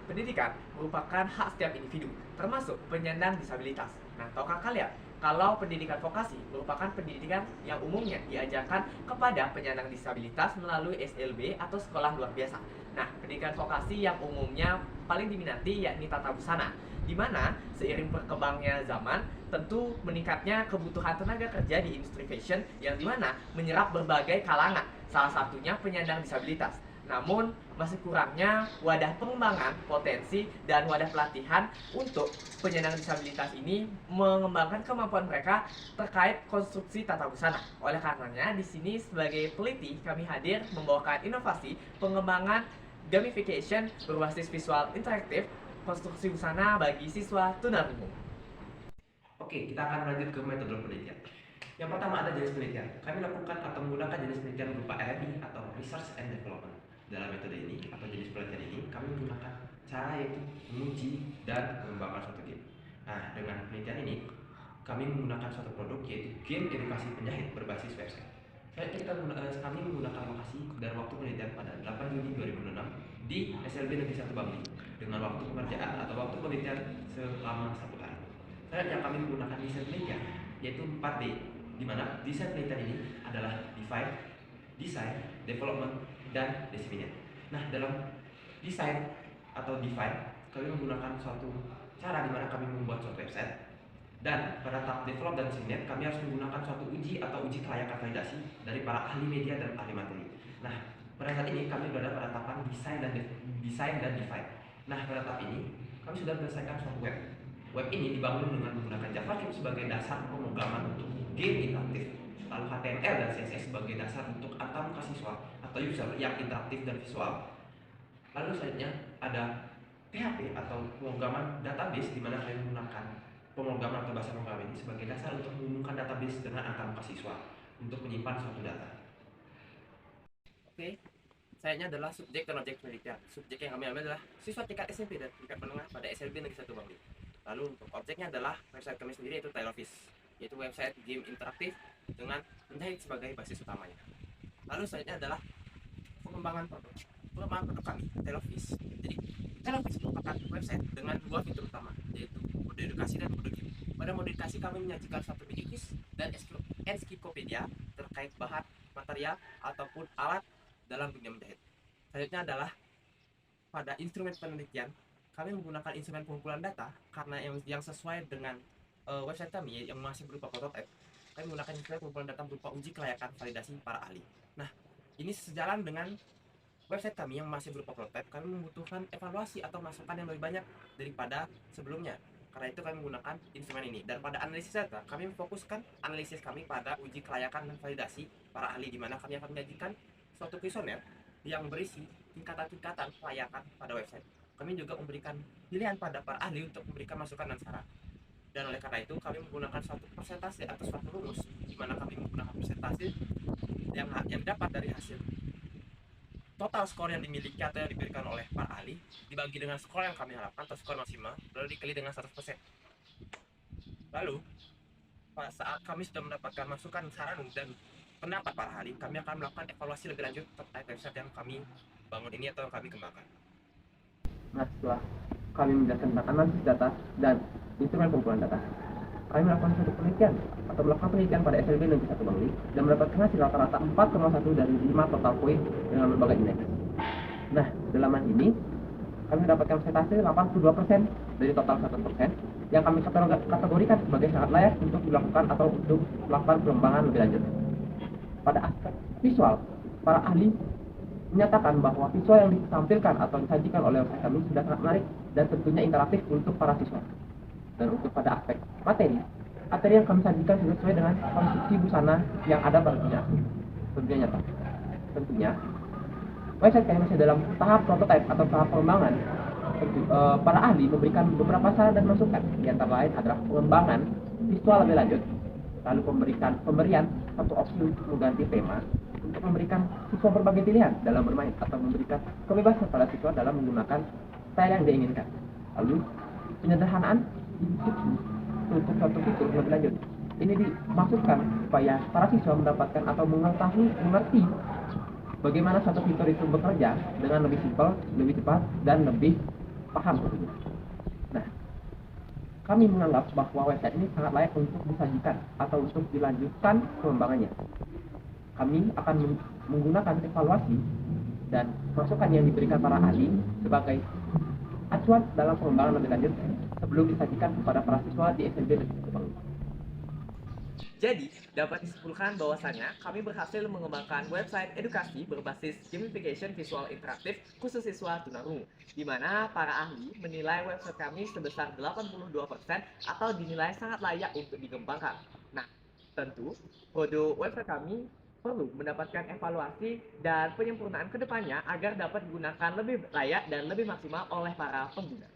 Pendidikan merupakan hak setiap individu, termasuk penyandang disabilitas. Nah, tahukah kalian kalau pendidikan vokasi merupakan pendidikan yang umumnya diajarkan kepada penyandang disabilitas melalui SLB atau sekolah luar biasa. Nah, pendidikan vokasi yang umumnya paling diminati yakni tata busana, di mana seiring berkembangnya zaman, tentu meningkatnya kebutuhan tenaga kerja di industri fashion yang dimana menyerap berbagai kalangan, salah satunya penyandang disabilitas. Namun, masih kurangnya wadah pengembangan potensi dan wadah pelatihan untuk penyandang disabilitas ini mengembangkan kemampuan mereka terkait konstruksi tata busana. Oleh karenanya, di sini sebagai peliti kami hadir membawakan inovasi pengembangan gamification berbasis visual interaktif konstruksi busana bagi siswa tunarungu. Oke, kita akan lanjut ke metode penelitian. Yang pertama ada jenis penelitian. Kami lakukan atau menggunakan jenis penelitian berupa R&D atau Research and Development. Dalam metode ini atau jenis penelitian ini, kami menggunakan cara yaitu menguji dan mengembangkan suatu game. Nah, dengan penelitian ini, kami menggunakan suatu produk yaitu game edukasi penjahit berbasis website. Kami menggunakan lokasi dan waktu penelitian pada 8 Juni 2006 di SLB Negeri 1 Bangli dengan waktu pengerjaan atau waktu penelitian selama 1 hari. Selanjutnya kami menggunakan desain penelitian yaitu 4D, di mana desain penelitian ini adalah define, design, development, dan disseminate. Nah, dalam desain atau define, kami menggunakan suatu cara di mana kami membuat suatu website, dan pada tahap develop dan disseminate kami harus menggunakan suatu uji atau uji kelayakan validasi dari para ahli media dan ahli materi. Nah, pada saat ini kami berada pada tahapan desain dan define. Nah, pada tahap ini kami sudah menyelesaikan suatu web. Web ini dibangun dengan menggunakan JavaScript sebagai dasar pemrograman untuk game interaktif, lalu HTML dan CSS sebagai dasar untuk antamuka siswa atau user yang interaktif dan visual. Lalu selanjutnya ada PHP atau pemrograman database, di mana kalian menggunakan pemrograman atau bahasa pemrograman ini sebagai dasar untuk mengumumkan database dengan antamuka siswa untuk menyimpan suatu data. Oke, sayanya adalah subjek dan objek penelitian. Subjek yang kami ambil adalah siswa tingkat SMP dan tingkat menengah pada SLB Negeri 1 Bangli. Lalu untuk objeknya adalah website kami sendiri yaitu Tailoffice, yaitu website game interaktif dengan menjahit sebagai basis utamanya. Lalu selanjutnya adalah pengembangan produk. Pengembangan produk kami Tailoffice. Jadi Tailoffice merupakan website dengan dua fitur utama, yaitu mode edukasi dan mode game. Pada mode edukasi kami menyajikan satu video quiz dan ensiklopedia terkait bahan, material ataupun alat dalam dunia menjahit. Selanjutnya adalah pada instrumen penelitian, kami menggunakan instrumen pengumpulan data karena yang sesuai dengan website kami yang masih berupa prototype. Kami menggunakan instrumen pengumpulan data berupa uji kelayakan validasi para ahli. Nah, ini sejalan dengan website kami yang masih berupa prototype. Kami membutuhkan evaluasi atau masukan yang lebih banyak daripada sebelumnya. Karena itu kami menggunakan instrumen ini. Dan pada analisis data, kami memfokuskan analisis kami pada uji kelayakan dan validasi para ahli, di mana kami akan menyajikan suatu kuesioner yang berisi tingkatan-tingkatan kelayakan pada website. Kami juga memberikan pilihan pada para ahli untuk memberikan masukan dan saran. Dan oleh karena itu kami menggunakan suatu persentase atau suatu rumus, di mana kami menggunakan persentase yang dapat dari hasil total skor yang dimiliki atau yang diberikan oleh para ahli dibagi dengan skor yang kami harapkan atau skor maksimal, lalu dikali dengan 100%. Lalu pada saat kami sudah mendapatkan masukan, saran dan pendapat para ahli, kami akan melakukan evaluasi lebih lanjut terkait website yang kami bangun ini atau yang kami kembangkan. Nah, setelah kami menjelaskan tentang analisis data dan instrumen pengumpulan data, kami melakukan suatu penelitian atau melakukan penelitian pada SLB Negeri 1 Bangli dan mendapatkan hasil rata-rata 4,1 dari 5 total poin dengan berbagai indeks. Nah, dalam hal ini kami mendapatkan persentase 82% dari total 100% yang kami kategorikan sebagai sangat layak untuk dilakukan atau untuk melakukan pengembangan lebih lanjut. Pada aspek visual, para ahli menyatakan bahwa visual yang ditampilkan atau disajikan oleh website kami sudah sangat menarik dan tentunya interaktif untuk para siswa. Dan untuk pada aspek materi yang kami sajikan sesuai dengan konstruksi busana yang ada pada dunia nyata. Tentunya website kami masih dalam tahap prototype atau tahap pengembangan. Para ahli memberikan beberapa saran dan masukan, di antara lain adalah pengembangan visual lebih lanjut, lalu pemberian satu opsi untuk mengganti tema, untuk memberikan siswa berbagai pilihan dalam bermain atau memberikan kebebasan pada siswa dalam menggunakan style yang diinginkan. Lalu penyederhanaan untuk suatu fitur lebih lanjut. Ini dimaksudkan supaya para siswa mendapatkan atau mengerti bagaimana suatu fitur itu bekerja dengan lebih simpel, lebih cepat, dan lebih paham tentunya. Nah, kami menganggap bahwa website ini sangat layak untuk disajikan atau untuk dilanjutkan pengembangannya. Kami akan menggunakan evaluasi dan masukan yang diberikan para ahli sebagai acuan dalam pengembangan lebih lanjut sebelum disajikan kepada para siswa di SMB Negeri Satu Bangun. Jadi, dapat disimpulkan bahwasanya kami berhasil mengembangkan website edukasi berbasis gamification visual interaktif khusus siswa tunarungu, di mana para ahli menilai website kami sebesar 82% atau dinilai sangat layak untuk dikembangkan. Nah, tentu produk website kami perlu mendapatkan evaluasi dan penyempurnaan ke depannya agar dapat digunakan lebih layak dan lebih maksimal oleh para pengguna.